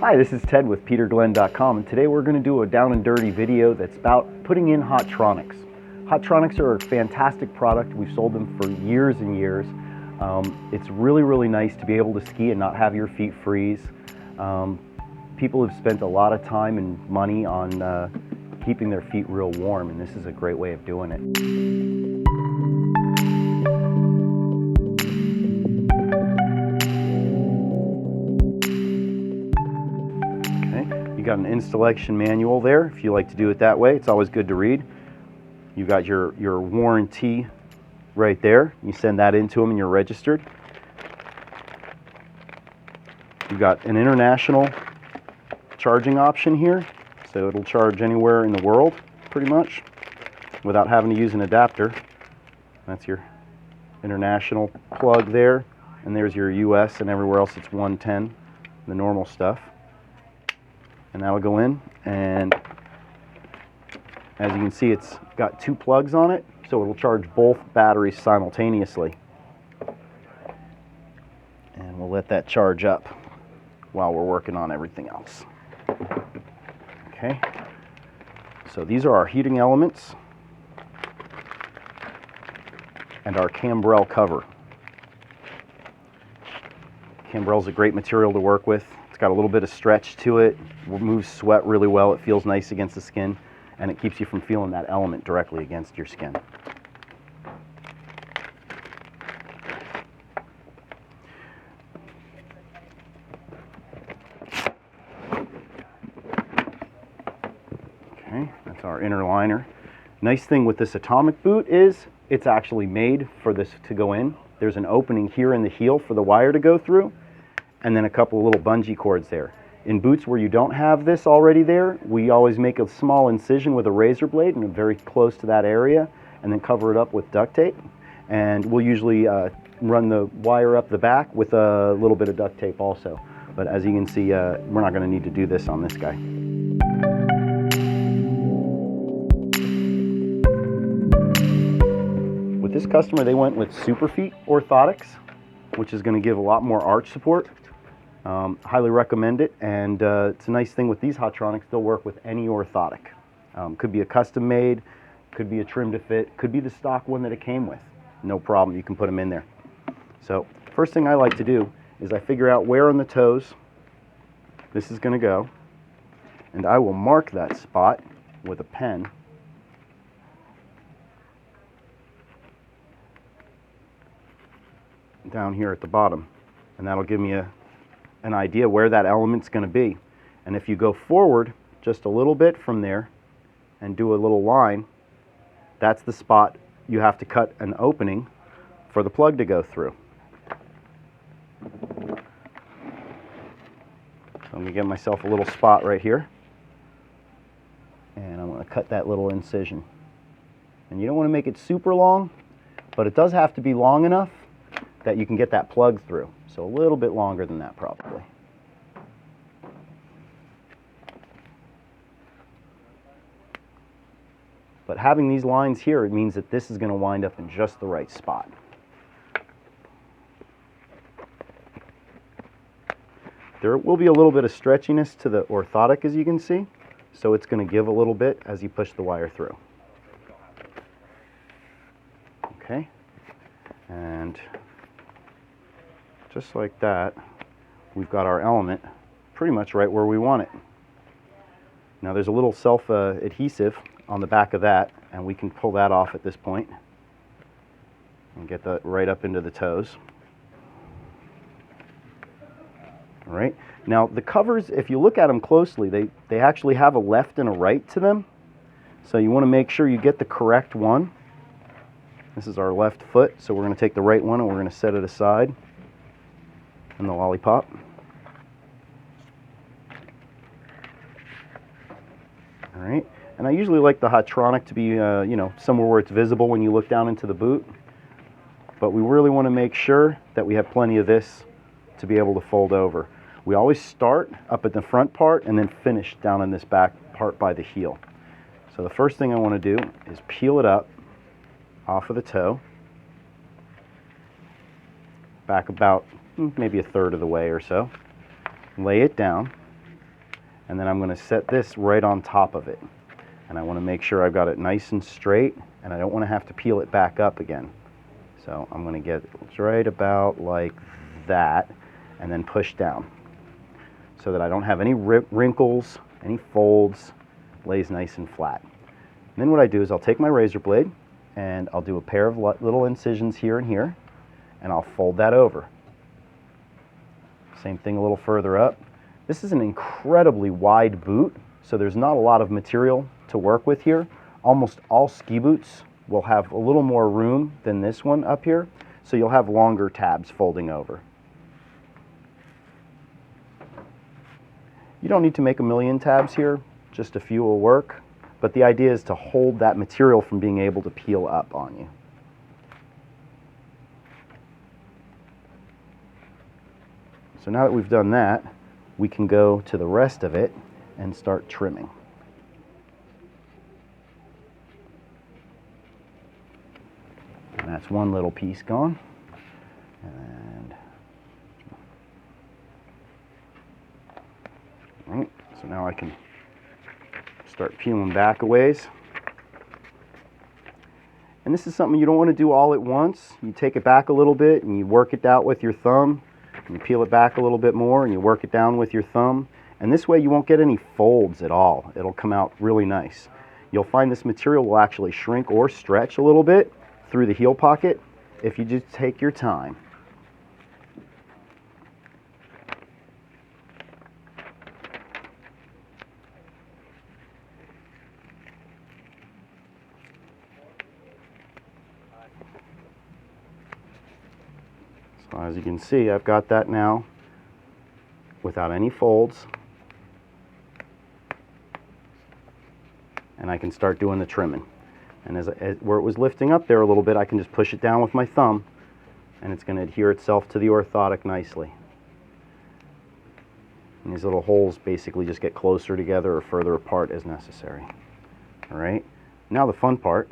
Hi, this is Ted with PeterGlenn.com, and today we're going to do a down and dirty video that's about putting in Hotronics. Hotronics are a fantastic product. We've sold them for years and years. It's really nice to be able to ski and not have your feet freeze. People have spent a lot of time and money on keeping their feet real warm, and this is a great way of doing it. You got an installation manual there if you like to do it that way. It's always good to read. You got your warranty right there. You send that into them and you're registered. You've got an international charging option here, so it'll charge anywhere in the world pretty much without having to use an adapter. That's your international plug there, and there's your US, and everywhere else it's 110, the normal stuff. And that'll go in, and as you can see, it's got two plugs on it, so it'll charge both batteries simultaneously. And we'll let that charge up while we're working on everything else. Okay, so these are our heating elements and our cambrel cover. Cambrel is a great material to work with. It's got a little bit of stretch to it, removes sweat really well, it feels nice against the skin, and it keeps you from feeling that element directly against your skin. Okay, that's our inner liner. Nice thing with this Atomic boot is it's actually made for this to go in. There's an opening here in the heel for the wire to go through, and then a couple of little bungee cords there. In boots where you don't have this already there, we always make a small incision with a razor blade and very close to that area, and then cover it up with duct tape. And we'll usually run the wire up the back with a little bit of duct tape also. But as you can see, we're not going to need to do this on this guy. With this customer, they went with Superfeet orthotics, which is going to give a lot more arch support. Highly recommend it, and it's a nice thing with these Hotronics, they'll work with any orthotic. Could be a custom made, could be a trim to fit, could be the stock one that it came with. No problem, you can put them in there. So first thing I like to do is I figure out where on the toes this is going to go, and I will mark that spot with a pen. Down here at the bottom, and that'll give me an idea where that element's going to be. And if you go forward just a little bit from there and do a little line, that's the spot you have to cut an opening for the plug to go through. So I'm going to get myself a little spot right here, and I'm going to cut that little incision. And you don't want to make it super long, but it does have to be long enough that you can get that plug through. So a little bit longer than that probably. But having these lines here, it means that this is going to wind up in just the right spot. There will be a little bit of stretchiness to the orthotic, as you can see, so it's going to give a little bit as you push the wire through. Okay, and just like that, we've got our element pretty much right where we want it. Now there's a little self-adhesive on the back of that, and we can pull that off at this point and get that right up into the toes. All right, now the covers, if you look at them closely, they actually have a left and a right to them, so you want to make sure you get the correct one. This is our left foot, so we're going to take the right one and we're going to set it aside in the lollipop. All right, and I usually like the Hotronic to be, you know, somewhere where it's visible when you look down into the boot, but we really want to make sure that we have plenty of this to be able to fold over. We always start up at the front part and then finish down in this back part by the heel. So the first thing I want to do is peel it up off of the toe, back about maybe a third of the way or so, lay it down, And then I'm going to set this right on top of it. And I want to make sure I've got it nice and straight, and I don't want to have to peel it back up again. So I'm going to get it right about like that, and then push down so that I don't have any wrinkles, any folds, lays nice and flat. And then what I do is I'll take my razor blade and I'll do a pair of little incisions here and here, and I'll fold that over. Same thing a little further up. This is an incredibly wide boot, so there's not a lot of material to work with here. Almost all ski boots will have a little more room than this one up here, so you'll have longer tabs folding over. You don't need to make a million tabs here, just a few will work, but the idea is to hold that material from being able to peel up on you. So now that we've done that, we can go to the rest of it and start trimming. And that's one little piece gone. And right, so now I can start peeling back a ways. And this is something you don't want to do all at once. You take it back a little bit and you work it out with your thumb. You peel it back a little bit more and you work it down with your thumb, and this way you won't get any folds at all. It'll come out really nice. You'll find this material will actually shrink or stretch a little bit through the heel pocket if you just take your time. So as you can see, I've got that now without any folds, and I can start doing the trimming. And as where it was lifting up there a little bit, I can just push it down with my thumb, and it's going to adhere itself to the orthotic nicely. And these little holes basically just get closer together or further apart as necessary. All right, now the fun part.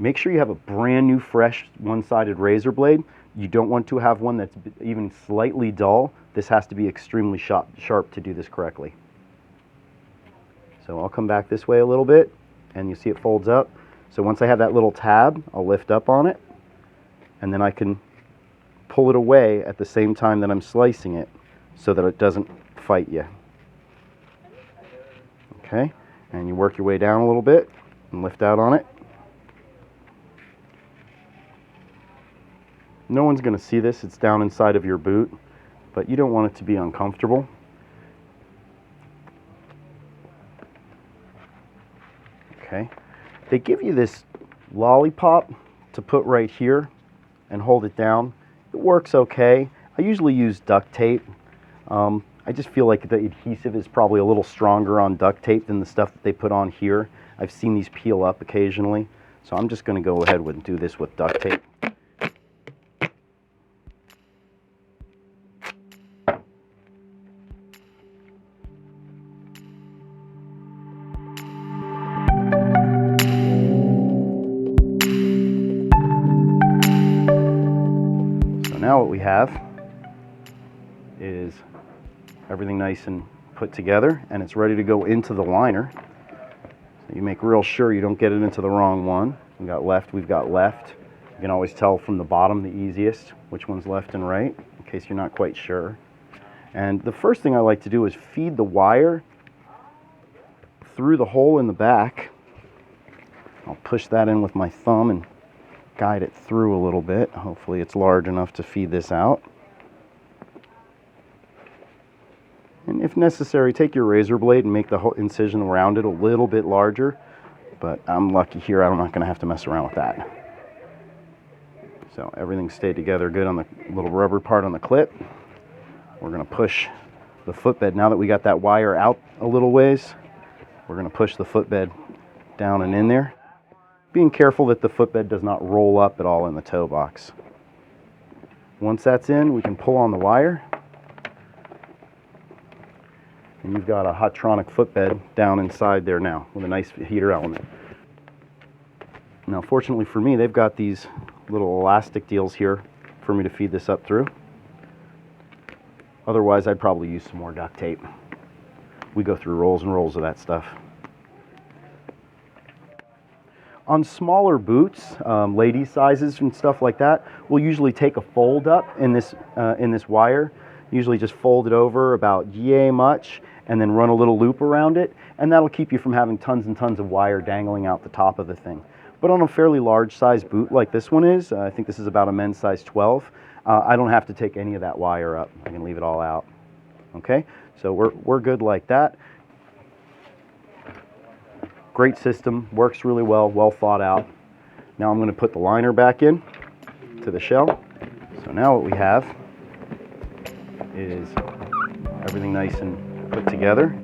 Make sure you have a brand new fresh one-sided razor blade. You don't want to have one that's even slightly dull. This has to be extremely sharp to do this correctly. So I'll come back this way a little bit, and you see it folds up. So once I have that little tab, I'll lift up on it, and then I can pull it away at the same time that I'm slicing it so that it doesn't fight you. Okay, and you work your way down a little bit and lift out on it. No one's going to see this, it's down inside of your boot, but you don't want it to be uncomfortable. Okay, they give you this lollipop to put right here and hold it down. It works okay. I usually use duct tape. I just feel like the adhesive is probably a little stronger on duct tape than the stuff that they put on here. I've seen these peel up occasionally, so I'm just going to go ahead and do this with duct tape. Now what we have is everything nice and put together, and it's ready to go into the liner. So you make real sure you don't get it into the wrong one. We've got left. You can always tell from the bottom the easiest which one's left and right, in case you're not quite sure. And the first thing I like to do is feed the wire through the hole in the back. I'll push that in with my thumb and guide it through a little bit. Hopefully it's large enough to feed this out. And if necessary, take your razor blade and make the whole incision around it a little bit larger, but I'm lucky here, I'm not going to have to mess around with that. So everything stayed together good on the little rubber part on the clip. We're going to push the footbed. Now that we got that wire out a little ways, we're going to push the footbed down and in there, being careful that the footbed does not roll up at all in the toe box. Once that's in, we can pull on the wire, and you've got a Hotronics footbed down inside there now with a nice heater element. Now fortunately for me, they've got these little elastic deals here for me to feed this up through. Otherwise, I'd probably use some more duct tape. We go through rolls and rolls of that stuff. On smaller boots, ladies' sizes and stuff like that, we'll usually take a fold up in this wire. Usually just fold it over about yay much and then run a little loop around it, and that'll keep you from having tons and tons of wire dangling out the top of the thing. But on a fairly large size boot like this one is, I think this is about a men's size 12, I don't have to take any of that wire up. I can leave it all out. Okay, so we're good like that. Great system, works really well, well thought out. Now I'm going to put the liner back in to the shell. So now what we have is everything nice and put together.